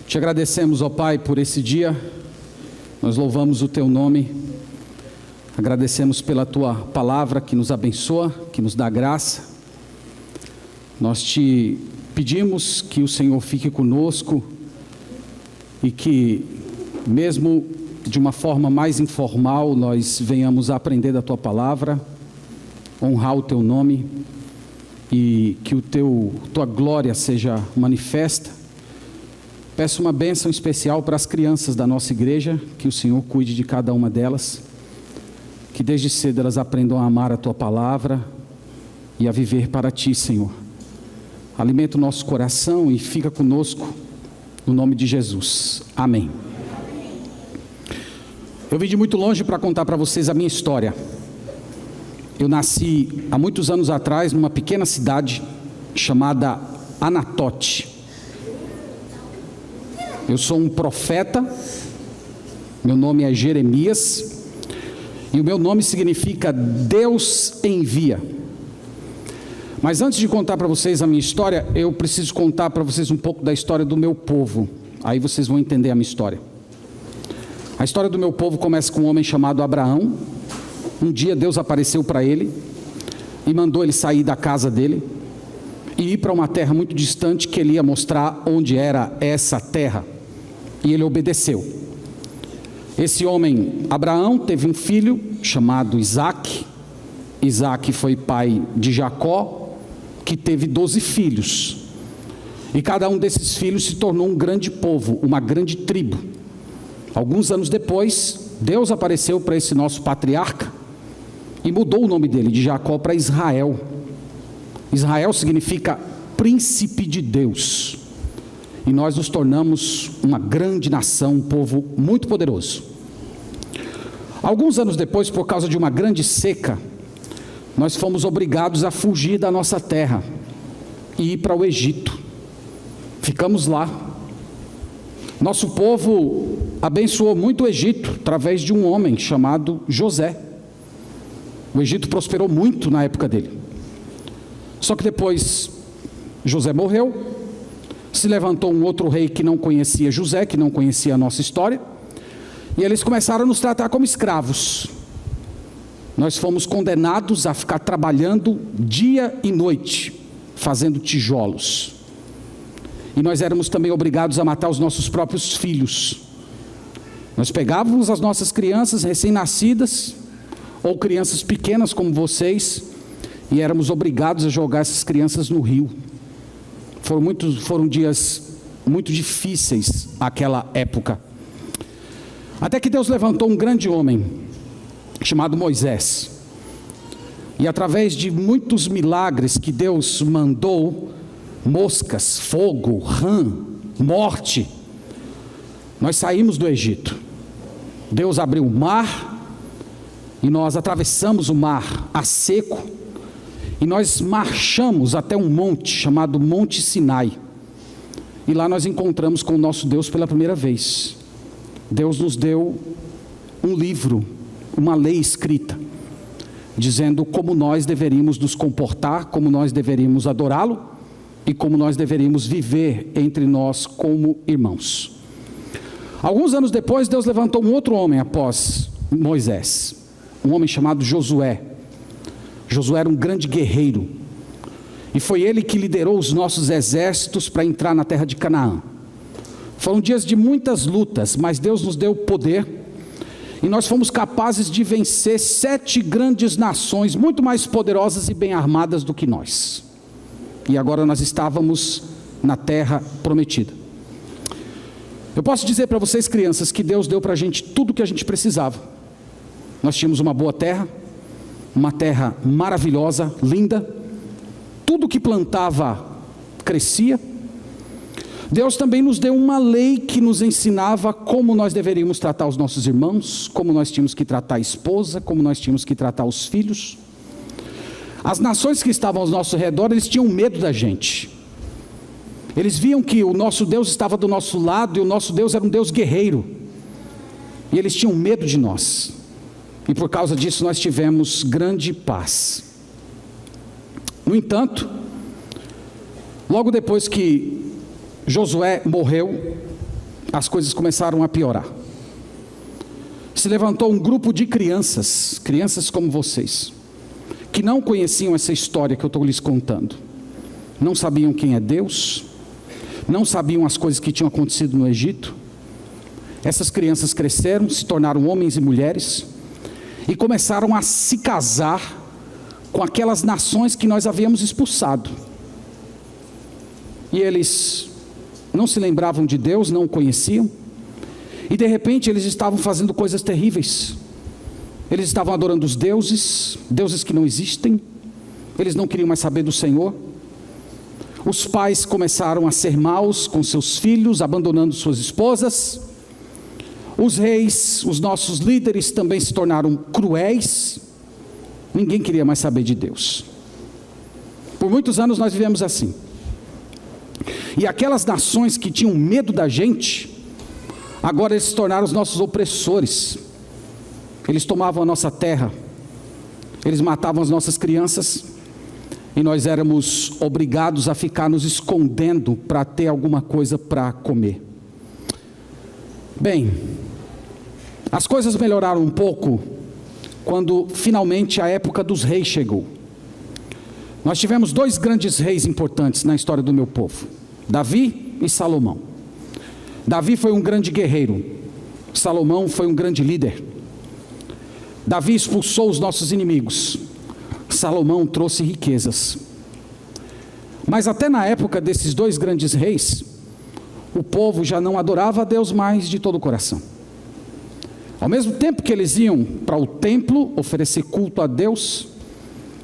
Te agradecemos, ó Pai, por esse dia. Nós louvamos o Teu nome. Agradecemos pela Tua palavra que nos abençoa, que nos dá graça. Nós Te pedimos que o Senhor fique conosco e que, mesmo de uma forma mais informal, nós venhamos a aprender da Tua palavra, honrar o Teu nome e que Tua glória seja manifesta. Peço uma bênção especial para as crianças da nossa igreja, que o Senhor cuide de cada uma delas, que desde cedo elas aprendam a amar a Tua palavra e a viver para Ti, Senhor. Alimenta o nosso coração e fica conosco, no nome de Jesus. Amém. Eu vim de muito longe para contar para vocês a minha história. Eu nasci há muitos anos atrás numa pequena cidade chamada Anatote. Eu sou um profeta, meu nome é Jeremias, e o meu nome significa Deus envia. Mas antes de contar para vocês a minha história, eu preciso contar para vocês um pouco da história do meu povo. Aí vocês vão entender a minha história. A história do meu povo começa com um homem chamado Abraão. Um dia Deus apareceu para ele e mandou ele sair da casa dele e ir para uma terra muito distante, que ele ia mostrar onde era essa terra. E ele obedeceu. Esse homem, Abraão, teve um filho chamado Isaac. Isaac foi pai de Jacó, que teve 12 filhos. E cada um desses filhos se tornou um grande povo, uma grande tribo. Alguns anos depois, Deus apareceu para esse nosso patriarca e mudou o nome dele, de Jacó, para Israel. Israel significa príncipe de Deus. E nós nos tornamos uma grande nação, um povo muito poderoso. Alguns anos depois, por causa de uma grande seca, nós fomos obrigados a fugir da nossa terra e ir para o Egito. Ficamos lá. Nosso povo abençoou muito o Egito através de um homem chamado José. O Egito prosperou muito na época dele. Só que depois José morreu. Se levantou um outro rei que não conhecia José, que não conhecia a nossa história, e eles começaram a nos tratar como escravos. Nós fomos condenados a ficar trabalhando dia e noite, fazendo tijolos. E nós éramos também obrigados a matar os nossos próprios filhos. Nós pegávamos as nossas crianças recém-nascidas, ou crianças pequenas como vocês, e éramos obrigados a jogar essas crianças no rio. Foram dias muito difíceis naquela época. Até que Deus levantou um grande homem, chamado Moisés. E através de muitos milagres que Deus mandou, moscas, fogo, rã, morte, nós saímos do Egito. Deus abriu o mar, e nós atravessamos o mar a seco, e nós marchamos até um monte chamado Monte Sinai. E lá nós encontramos com o nosso Deus pela primeira vez. Deus nos deu um livro, uma lei escrita, dizendo como nós deveríamos nos comportar, como nós deveríamos adorá-lo e como nós deveríamos viver entre nós como irmãos. Alguns anos depois, Deus levantou um outro homem após Moisés, um homem chamado Josué. Josué era um grande guerreiro, e foi ele que liderou os nossos exércitos para entrar na terra de Canaã. Foram dias de muitas lutas, mas Deus nos deu poder, e nós fomos capazes de vencer 7 grandes nações, muito mais poderosas e bem armadas do que nós. E agora nós estávamos na terra prometida. Eu posso dizer para vocês, crianças, que Deus deu para a gente tudo o que a gente precisava. Nós tínhamos uma boa terra, uma terra maravilhosa, linda. Tudo que plantava crescia. Deus também nos deu uma lei que nos ensinava como nós deveríamos tratar os nossos irmãos, como nós tínhamos que tratar a esposa, como nós tínhamos que tratar os filhos. As nações que estavam ao nosso redor, eles tinham medo da gente. Eles viam que o nosso Deus estava do nosso lado, e o nosso Deus era um Deus guerreiro. E eles tinham medo de nós. E por causa disso nós tivemos grande paz. No entanto, logo depois que Josué morreu, as coisas começaram a piorar. Se levantou um grupo de crianças como vocês, que não conheciam essa história que eu estou lhes contando. Não sabiam quem é Deus, não sabiam as coisas que tinham acontecido no Egito. Essas crianças cresceram, se tornaram homens e mulheres, e começaram a se casar com aquelas nações que nós havíamos expulsado. E eles não se lembravam de Deus, não o conheciam, e de repente eles estavam fazendo coisas terríveis. Eles estavam adorando os deuses que não existem. Eles não queriam mais saber do Senhor. Os pais começaram a ser maus com seus filhos, abandonando suas esposas. Os reis, os nossos líderes também se tornaram cruéis. Ninguém queria mais saber de Deus. Por muitos anos nós vivemos assim. E aquelas nações que tinham medo da gente, agora eles se tornaram os nossos opressores. Eles tomavam a nossa terra, eles matavam as nossas crianças, e nós éramos obrigados a ficar nos escondendo para ter alguma coisa para comer. Bem, as coisas melhoraram um pouco quando finalmente a época dos reis chegou. Nós tivemos 2 grandes reis importantes na história do meu povo, Davi e Salomão. Davi foi um grande guerreiro, Salomão foi um grande líder. Davi expulsou os nossos inimigos, Salomão trouxe riquezas. Mas até na época desses 2 grandes reis, o povo já não adorava a Deus mais de todo o coração. Ao mesmo tempo que eles iam para o templo oferecer culto a Deus,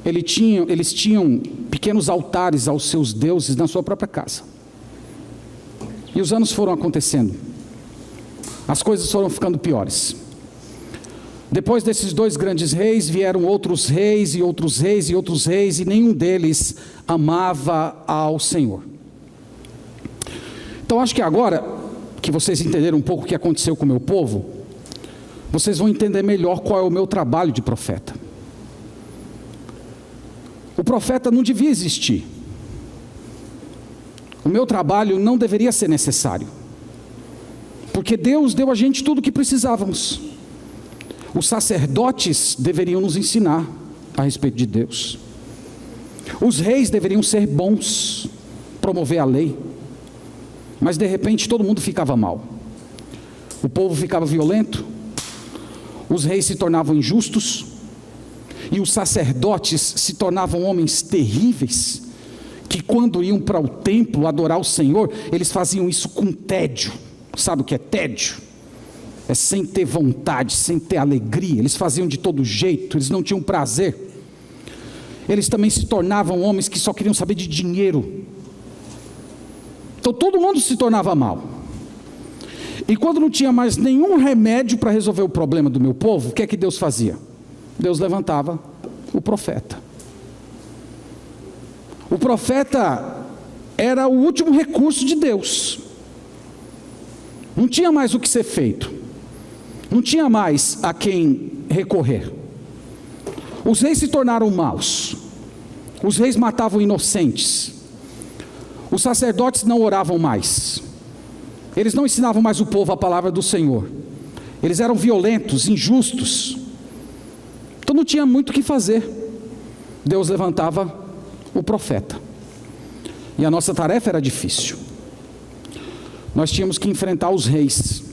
eles tinham pequenos altares aos seus deuses na sua própria casa. E os anos foram acontecendo, as coisas foram ficando piores. Depois desses 2 grandes reis, vieram outros reis e outros reis e outros reis, e nenhum deles amava ao Senhor. Então acho que agora que vocês entenderam um pouco o que aconteceu com o meu povo, vocês vão entender melhor qual é o meu trabalho de profeta. O profeta não devia existir. O meu trabalho não deveria ser necessário, porque Deus deu a gente tudo o que precisávamos. Os sacerdotes deveriam nos ensinar a respeito de Deus. Os reis deveriam ser bons, promover a lei. Mas de repente todo mundo ficava mal. O povo ficava violento. Os reis se tornavam injustos. E os sacerdotes se tornavam homens terríveis, que quando iam para o templo adorar o Senhor, eles faziam isso com tédio. Sabe o que é tédio? É sem ter vontade, sem ter alegria. Eles faziam de todo jeito, eles não tinham prazer. Eles também se tornavam homens que só queriam saber de dinheiro. Então todo mundo se tornava mal. E quando não tinha mais nenhum remédio para resolver o problema do meu povo, o que é que Deus fazia? Deus levantava o profeta. O profeta era o último recurso de Deus. Não tinha mais o que ser feito. Não tinha mais a quem recorrer. Os reis se tornaram maus. Os reis matavam inocentes. Os sacerdotes não oravam mais. Eles não ensinavam mais o povo a palavra do Senhor. Eles eram violentos, injustos. Então não tinha muito o que fazer. Deus levantava o profeta. E a nossa tarefa era difícil. Nós tínhamos que enfrentar os reis.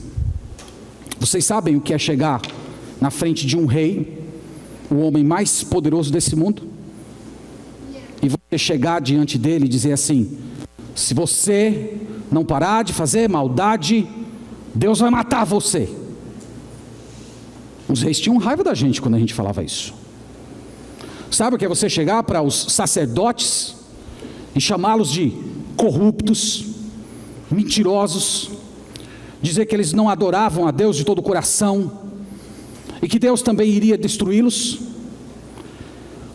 Vocês sabem o que é chegar na frente de um rei, o homem mais poderoso desse mundo? E você chegar diante dele e dizer assim: se você não parar de fazer maldade, Deus vai matar você. Os reis tinham raiva da gente quando a gente falava isso. Sabe o que é você chegar para os sacerdotes e chamá-los de corruptos, mentirosos, dizer que eles não adoravam a Deus de todo o coração e que Deus também iria destruí-los?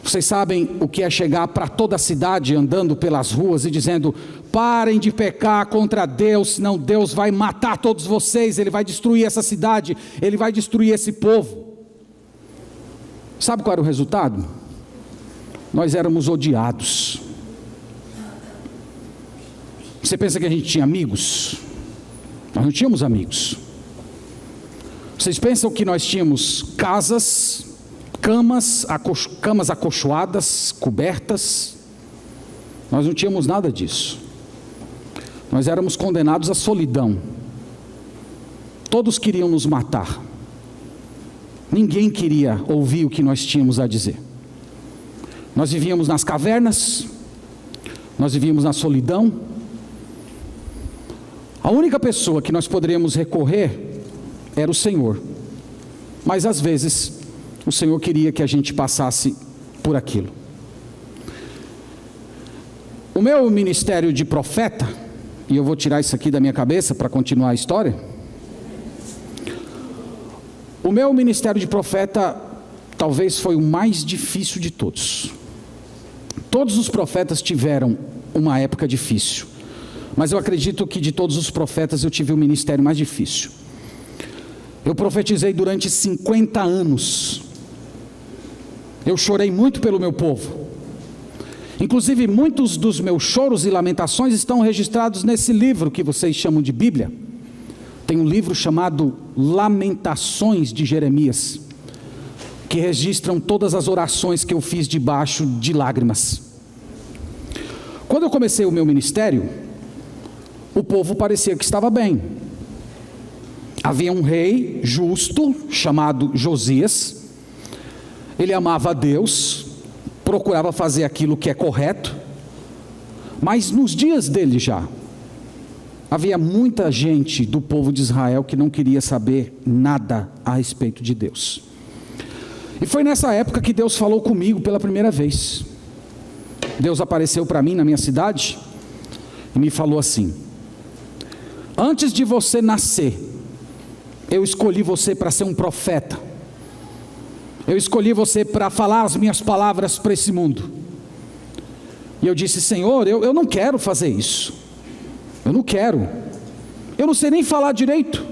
Vocês sabem o que é chegar para toda a cidade andando pelas ruas e dizendo: parem de pecar contra Deus, senão Deus vai matar todos vocês, Ele vai destruir essa cidade, Ele vai destruir esse povo. Sabe qual era o resultado? Nós éramos odiados. Você pensa que a gente tinha amigos? Nós Nós não tínhamos amigos. Vocês pensam que nós tínhamos casas, camas acolchoadas, cobertas? Nós não tínhamos nada disso. Nós éramos condenados à solidão. Todos queriam nos matar. Ninguém queria ouvir o que nós tínhamos a dizer. Nós vivíamos nas cavernas, nós vivíamos na solidão. A única pessoa que nós poderíamos recorrer era o Senhor. Mas às vezes o Senhor queria que a gente passasse por aquilo. O meu ministério de profeta, e eu vou tirar isso aqui da minha cabeça para continuar a história. O meu ministério de profeta talvez foi o mais difícil de todos. Todos os profetas tiveram uma época difícil, mas eu acredito que de todos os profetas eu tive o ministério mais difícil. Eu profetizei durante 50 anos. Eu chorei muito pelo meu povo. Inclusive, muitos dos meus choros e lamentações estão registrados nesse livro que vocês chamam de Bíblia. Tem um livro chamado Lamentações de Jeremias, que registram todas as orações que eu fiz debaixo de lágrimas. Quando eu comecei o meu ministério, o povo parecia que estava bem. Havia um rei justo, chamado Josias. Ele amava a Deus, procurava fazer aquilo que é correto, mas nos dias dele já, havia muita gente do povo de Israel que não queria saber nada a respeito de Deus. E foi nessa época que Deus falou comigo pela primeira vez. Deus apareceu para mim na minha cidade e me falou assim: antes de você nascer, eu escolhi você para ser um profeta. Eu escolhi você para falar as minhas palavras para esse mundo. E eu disse: Senhor, eu não quero fazer isso. Eu não quero. Eu não sei nem falar direito.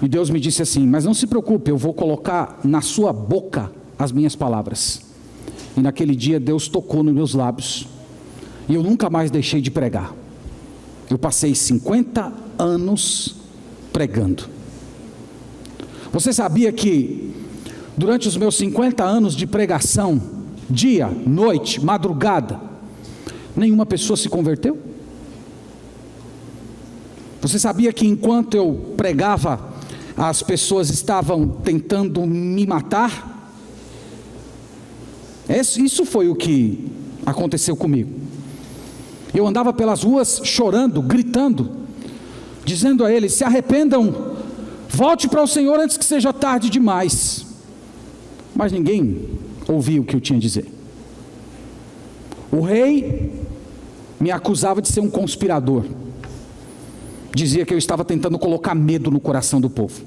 E Deus me disse assim: mas não se preocupe, eu vou colocar na sua boca as minhas palavras. E naquele dia Deus tocou nos meus lábios. E eu nunca mais deixei de pregar. Eu passei 50 anos pregando. Você sabia que durante os meus 50 anos de pregação, dia, noite, madrugada, nenhuma pessoa se converteu? Você sabia que enquanto eu pregava, as pessoas estavam tentando me matar? Isso foi o que aconteceu comigo. Eu andava pelas ruas chorando, gritando, dizendo a eles: se arrependam, volte para o Senhor antes que seja tarde demais. Mas ninguém ouvia o que eu tinha a dizer. O rei me acusava de ser um conspirador. Dizia que eu estava tentando colocar medo no coração do povo.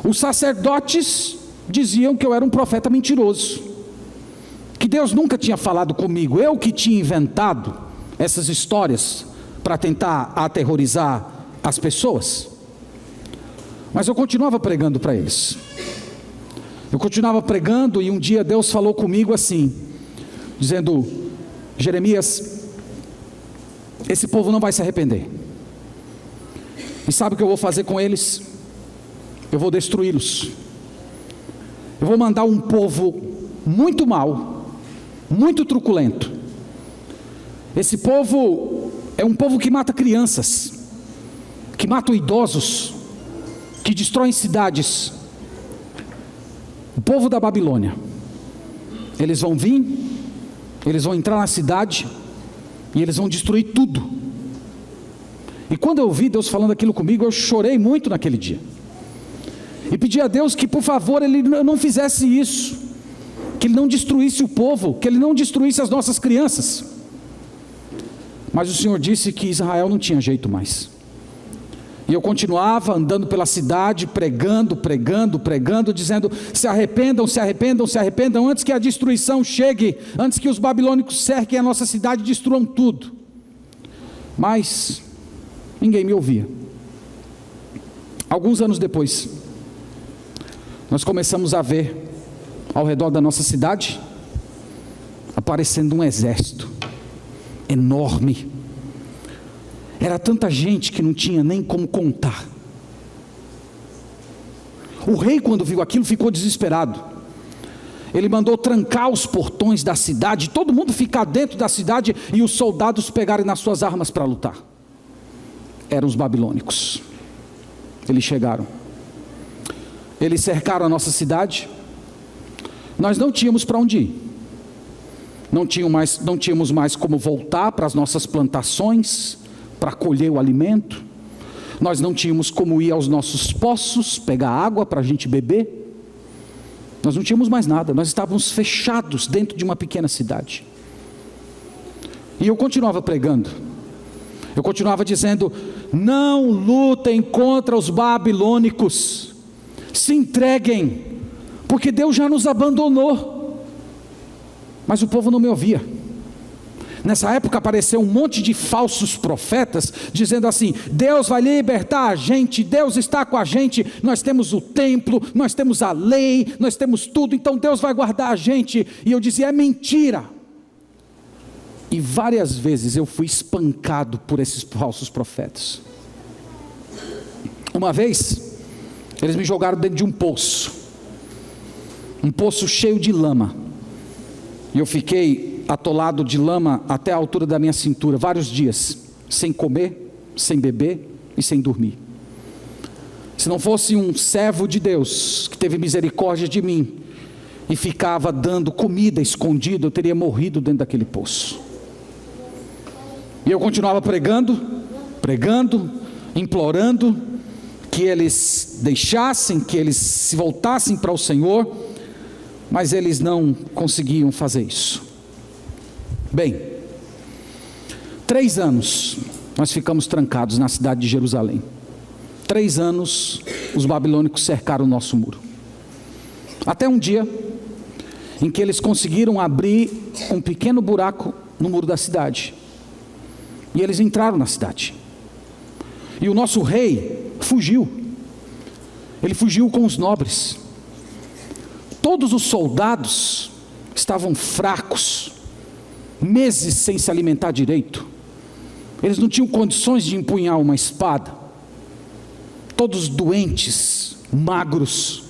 Os sacerdotes diziam que eu era um profeta mentiroso, que Deus nunca tinha falado comigo, eu que tinha inventado essas histórias para tentar aterrorizar as pessoas. Mas eu continuava pregando para eles. Eu continuava pregando, e um dia Deus falou comigo assim, dizendo: Jeremias, esse povo não vai se arrepender. E sabe o que eu vou fazer com eles? Eu vou destruí-los. Eu vou mandar um povo muito mau, muito truculento. Esse povo é um povo que mata crianças, que mata idosos, que destrói cidades. O povo da Babilônia. Eles vão vir, eles vão entrar na cidade e eles vão destruir tudo. E quando eu ouvi Deus falando aquilo comigo, eu chorei muito naquele dia. E pedi a Deus que, por favor, Ele não fizesse isso. Que Ele não destruísse o povo, que Ele não destruísse as nossas crianças. Mas o Senhor disse que Israel não tinha jeito mais. E eu continuava andando pela cidade, pregando, dizendo: se arrependam, se arrependam, se arrependam, antes que a destruição chegue, antes que os babilônicos cerquem a nossa cidade e destruam tudo. Mas ninguém me ouvia. Alguns anos depois, nós começamos a ver, ao redor da nossa cidade, aparecendo um exército enorme. Era tanta gente que não tinha nem como contar. O rei, quando viu aquilo, ficou desesperado. Ele mandou trancar os portões da cidade, todo mundo ficar dentro da cidade e os soldados pegarem nas suas armas para lutar. Eram os babilônicos. Eles chegaram. Eles cercaram a nossa cidade. Nós não tínhamos para onde ir. Não tínhamos mais como voltar para as nossas plantações, para colher o alimento. Nós não tínhamos como ir aos nossos poços, pegar água para a gente beber. Nós não tínhamos mais nada, nós estávamos fechados dentro de uma pequena cidade. E eu continuava pregando. Eu continuava dizendo: não lutem contra os babilônicos. Se entreguem, porque Deus já nos abandonou. Mas o povo não me ouvia. Nessa época apareceu um monte de falsos profetas, dizendo assim: Deus vai libertar a gente, Deus está com a gente, nós temos o templo, nós temos a lei, nós temos tudo, então Deus vai guardar a gente. E eu dizia: é mentira. E várias vezes eu fui espancado por esses falsos profetas. Uma vez, eles me jogaram dentro de um poço cheio de lama, e eu fiquei atolado de lama até a altura da minha cintura, vários dias, sem comer, sem beber e sem dormir. Se não fosse um servo de Deus, que teve misericórdia de mim, e ficava dando comida escondido, eu teria morrido dentro daquele poço. E eu continuava pregando, implorando, que eles deixassem, que eles se voltassem para o Senhor, mas eles não conseguiam fazer isso. Bem, 3 anos nós ficamos trancados na cidade de Jerusalém. 3 anos os babilônicos cercaram o nosso muro. Até um dia em que eles conseguiram abrir um pequeno buraco no muro da cidade. E eles entraram na cidade. E o nosso rei fugiu. Ele fugiu com os nobres. Todos os soldados estavam fracos, meses sem se alimentar direito. Eles não tinham condições de empunhar uma espada. Todos doentes, magros.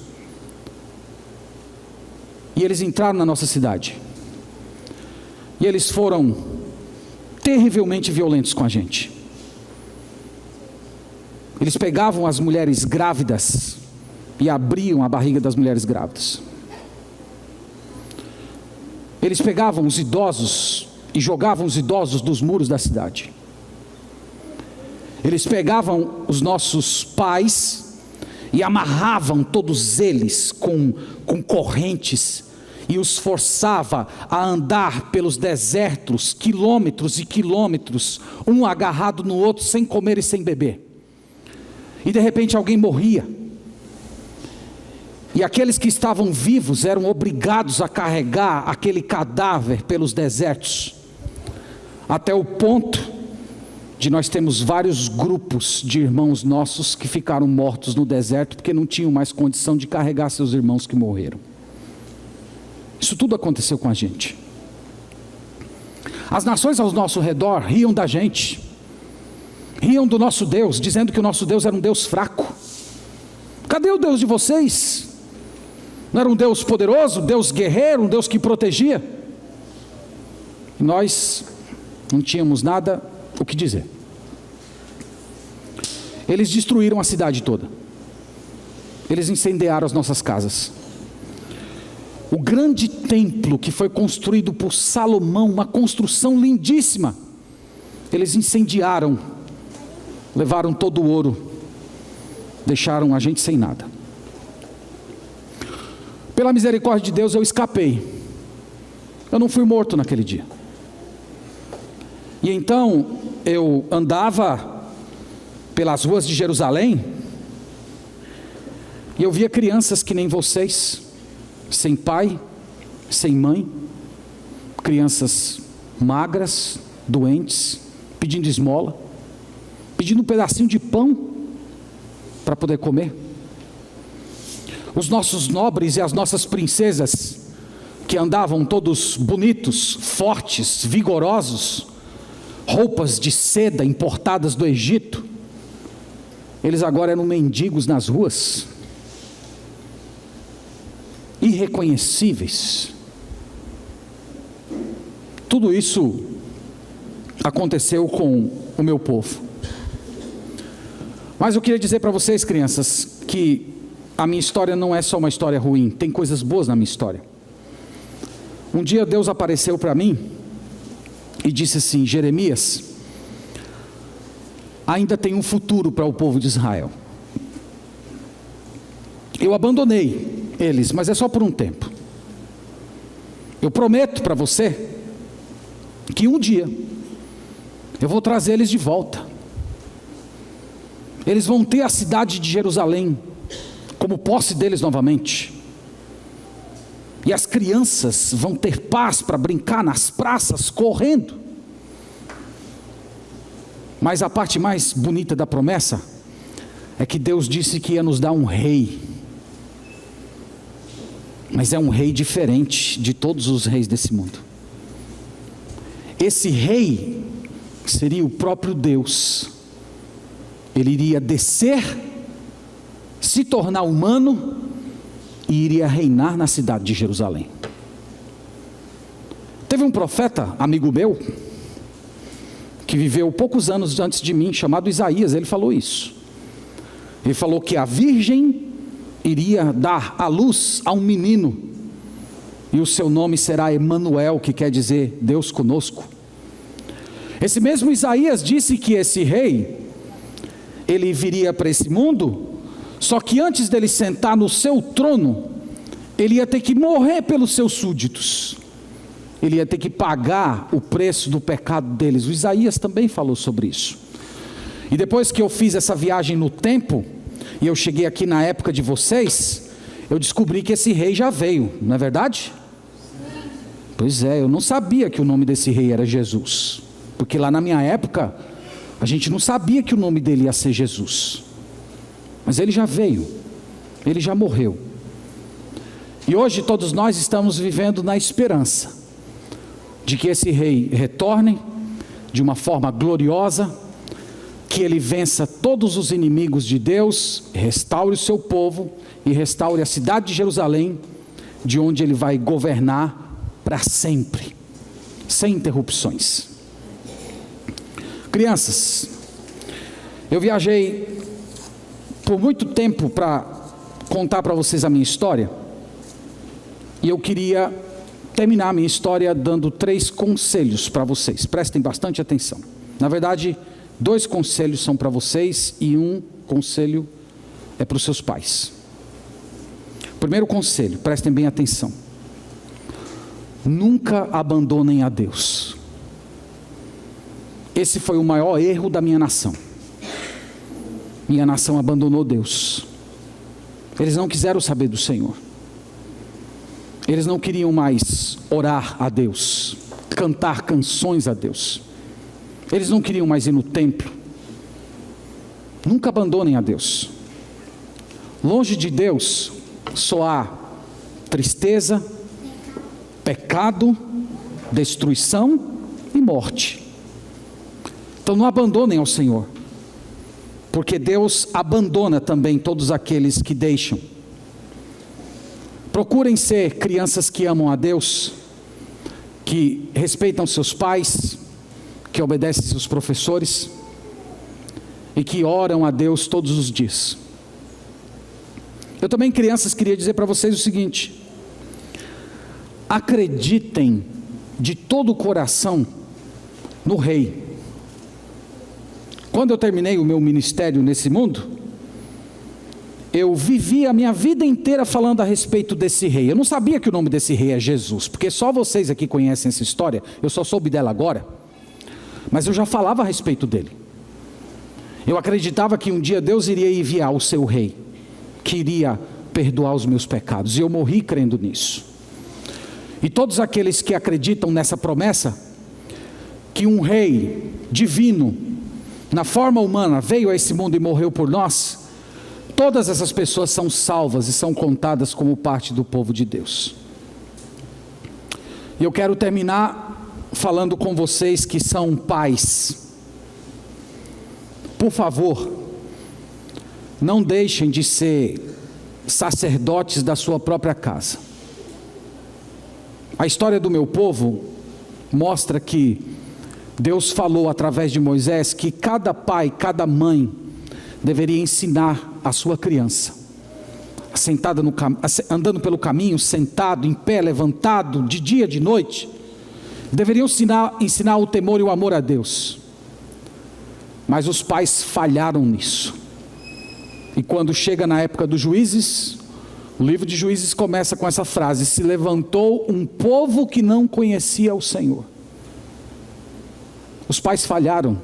E eles entraram na nossa cidade. E eles foram terrivelmente violentos com a gente. Eles pegavam as mulheres grávidas e abriam a barriga das mulheres grávidas. Eles pegavam os idosos e jogavam os idosos dos muros da cidade. Eles pegavam os nossos pais e amarravam todos eles com correntes e os forçava a andar pelos desertos, quilômetros e quilômetros, um agarrado no outro, sem comer e sem beber. E de repente alguém morria. E aqueles que estavam vivos eram obrigados a carregar aquele cadáver pelos desertos, até o ponto de nós termos vários grupos de irmãos nossos que ficaram mortos no deserto, porque não tinham mais condição de carregar seus irmãos que morreram. Isso tudo aconteceu com a gente. As nações ao nosso redor riam da gente, riam do nosso Deus, dizendo que o nosso Deus era um Deus fraco. Cadê o Deus de vocês? Não era um Deus poderoso, um Deus guerreiro, um Deus que protegia? E nós não tínhamos nada o que dizer. Eles destruíram a cidade toda. Eles incendiaram as nossas casas. O grande templo que foi construído por Salomão, uma construção lindíssima, eles incendiaram, levaram todo o ouro, deixaram a gente sem nada. Pela misericórdia de Deus eu escapei. Eu não fui morto naquele dia. E então eu andava pelas ruas de Jerusalém e eu via crianças que nem vocês, sem pai, sem mãe, crianças magras, doentes, pedindo esmola, pedindo um pedacinho de pão para poder comer. Os nossos nobres e as nossas princesas, que andavam todos bonitos, fortes, vigorosos, roupas de seda importadas do Egito, eles agora eram mendigos nas ruas, irreconhecíveis. Tudo isso aconteceu com o meu povo. Mas eu queria dizer para vocês, crianças, que a minha história não é só uma história ruim, tem coisas boas na minha história. Um dia Deus apareceu para mim e disse assim: Jeremias, ainda tem um futuro para o povo de Israel. Eu abandonei eles, mas é só por um tempo. Eu prometo para você que um dia eu vou trazer eles de volta. Eles vão ter a cidade de Jerusalém como posse deles novamente. E as crianças vão ter paz para brincar nas praças, correndo. Mas a parte mais bonita da promessa é que Deus disse que ia nos dar um rei. Mas é um rei diferente de todos os reis desse mundo. Esse rei seria o próprio Deus. Ele iria descer, se tornar humano e iria reinar na cidade de Jerusalém. Teve um profeta, amigo meu, que viveu poucos anos antes de mim, chamado Isaías. Ele falou isso. Ele falou que a virgem iria dar à luz a um menino, e o seu nome será Emanuel, que quer dizer Deus conosco. Esse mesmo Isaías disse que esse rei, ele viria para esse mundo, só que antes dele sentar no seu trono, ele ia ter que morrer pelos seus súditos. Ele ia ter que pagar o preço do pecado deles. O Isaías também falou sobre isso. E depois que eu fiz essa viagem no tempo, e eu cheguei aqui na época de vocês, eu descobri que esse rei já veio, não é verdade? Pois é, eu não sabia que o nome desse rei era Jesus, porque lá na minha época, a gente não sabia que o nome dele ia ser Jesus. Mas ele já veio, ele já morreu. E hoje todos nós estamos vivendo na esperança de que esse rei retorne de uma forma gloriosa, que ele vença todos os inimigos de Deus, restaure o seu povo e restaure a cidade de Jerusalém, de onde ele vai governar para sempre, sem interrupções. Crianças, eu viajei por muito tempo para contar para vocês a minha história, e eu queria terminar a minha história dando 3 conselhos para vocês. Prestem bastante atenção. Na verdade, 2 conselhos são para vocês e 1 conselho é para os seus pais. Primeiro conselho, prestem bem atenção: nunca abandonem a Deus. Esse foi o maior erro da minha nação. Minha nação abandonou Deus. Eles não quiseram saber do Senhor. Eles não queriam mais orar a Deus, cantar canções a Deus. Eles não queriam mais ir no templo. Nunca abandonem a Deus. Longe de Deus só há tristeza, pecado, destruição e morte. Então não abandonem ao Senhor, porque Deus abandona também todos aqueles que deixam. Procurem ser crianças que amam a Deus, que respeitam seus pais, que obedecem seus professores e que oram a Deus todos os dias. Eu também, crianças, queria dizer para vocês o seguinte: acreditem de todo o coração no Rei. Quando eu terminei o meu ministério nesse mundo, eu vivi a minha vida inteira falando a respeito desse rei. Eu não sabia que o nome desse rei é Jesus, porque só vocês aqui conhecem essa história. Eu só soube dela agora, mas eu já falava a respeito dele. Eu acreditava que um dia Deus iria enviar o seu rei, que iria perdoar os meus pecados, e eu morri crendo nisso. E todos aqueles que acreditam nessa promessa, que um rei divino, na forma humana, veio a esse mundo e morreu por nós, todas essas pessoas são salvas e são contadas como parte do povo de Deus. E eu quero terminar falando com vocês que são pais. Por favor, não deixem de ser sacerdotes da sua própria casa. A história do meu povo mostra que Deus falou através de Moisés que cada pai, cada mãe deveria ensinar a sua criança, andando pelo caminho, sentado, em pé, levantado, de dia, de noite, deveriam ensinar o temor e o amor a Deus. Mas os pais falharam nisso. E quando chega na época dos juízes, o livro de Juízes começa com essa frase: se levantou um povo que não conhecia o Senhor. Os pais falharam.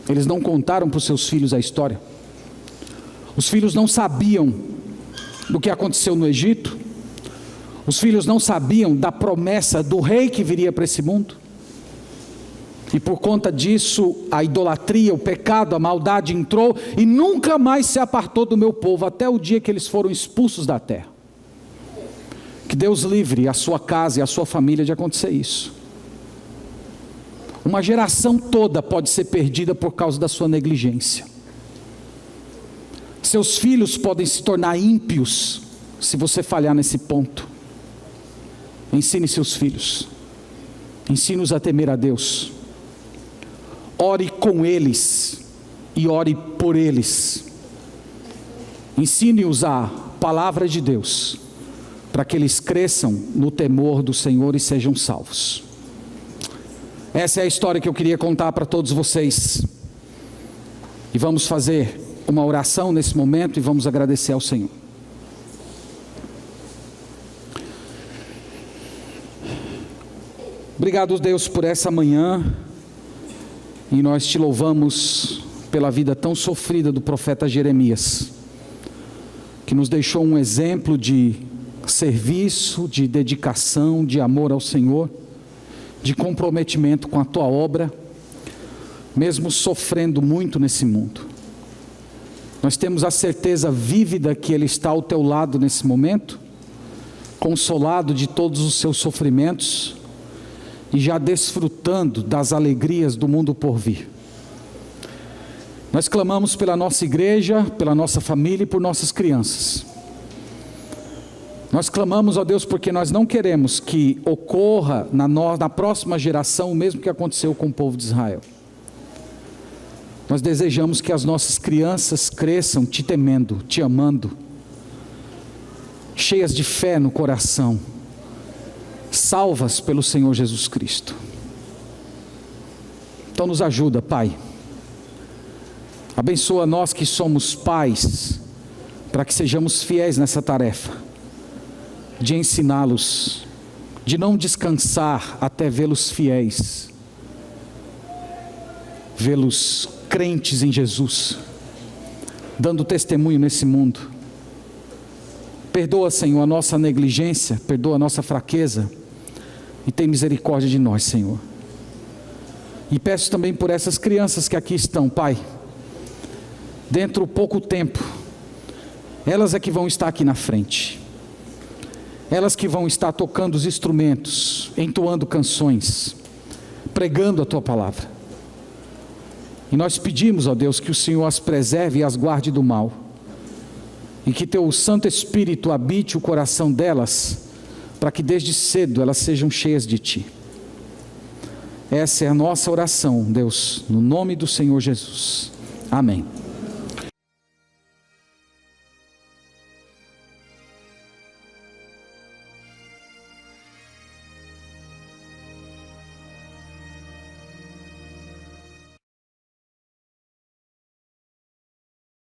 Eles não contaram para os seus filhos a história. Os filhos não sabiam do que aconteceu no Egito. Os filhos não sabiam da promessa do rei que viria para esse mundo. E por conta disso, a idolatria, o pecado, a maldade entrou e nunca mais se apartou do meu povo, até o dia que eles foram expulsos da terra. Que Deus livre a sua casa e a sua família de acontecer isso. Uma geração toda pode ser perdida por causa da sua negligência. Seus filhos podem se tornar ímpios se você falhar nesse ponto. Ensine seus filhos. Ensine-os a temer a Deus. Ore com eles e ore por eles. Ensine-os a palavra de Deus, para que eles cresçam no temor do Senhor e sejam salvos. Essa é a história que eu queria contar para todos vocês. E vamos fazer uma oração nesse momento e vamos agradecer ao Senhor. Obrigado, Deus, por essa manhã. E nós te louvamos pela vida tão sofrida do profeta Jeremias, que nos deixou um exemplo de serviço, de dedicação, de amor ao Senhor, de comprometimento com a tua obra, mesmo sofrendo muito nesse mundo. Nós temos a certeza vívida que Ele está ao teu lado nesse momento, consolado de todos os seus sofrimentos, e já desfrutando das alegrias do mundo por vir. Nós clamamos pela nossa igreja, pela nossa família e por nossas crianças. Nós clamamos, ó Deus, porque nós não queremos que ocorra na próxima geração o mesmo que aconteceu com o povo de Israel. Nós desejamos que as nossas crianças cresçam te temendo, te amando, cheias de fé no coração, salvas pelo Senhor Jesus Cristo. Então nos ajuda, Pai. Abençoa nós que somos pais, para que sejamos fiéis nessa tarefa, de ensiná-los, de não descansar até vê-los fiéis, vê-los crentes em Jesus, dando testemunho nesse mundo. Perdoa, Senhor, a nossa negligência, perdoa a nossa fraqueza, e tem misericórdia de nós, Senhor. E peço também por essas crianças que aqui estão, Pai. Dentro de pouco tempo, elas é que vão estar aqui na frente. Elas que vão estar tocando os instrumentos, entoando canções, pregando a Tua palavra. E nós pedimos, ó Deus, que o Senhor as preserve e as guarde do mal. E que Teu Santo Espírito habite o coração delas, para que desde cedo elas sejam cheias de Ti. Essa é a nossa oração, Deus, no nome do Senhor Jesus. Amém.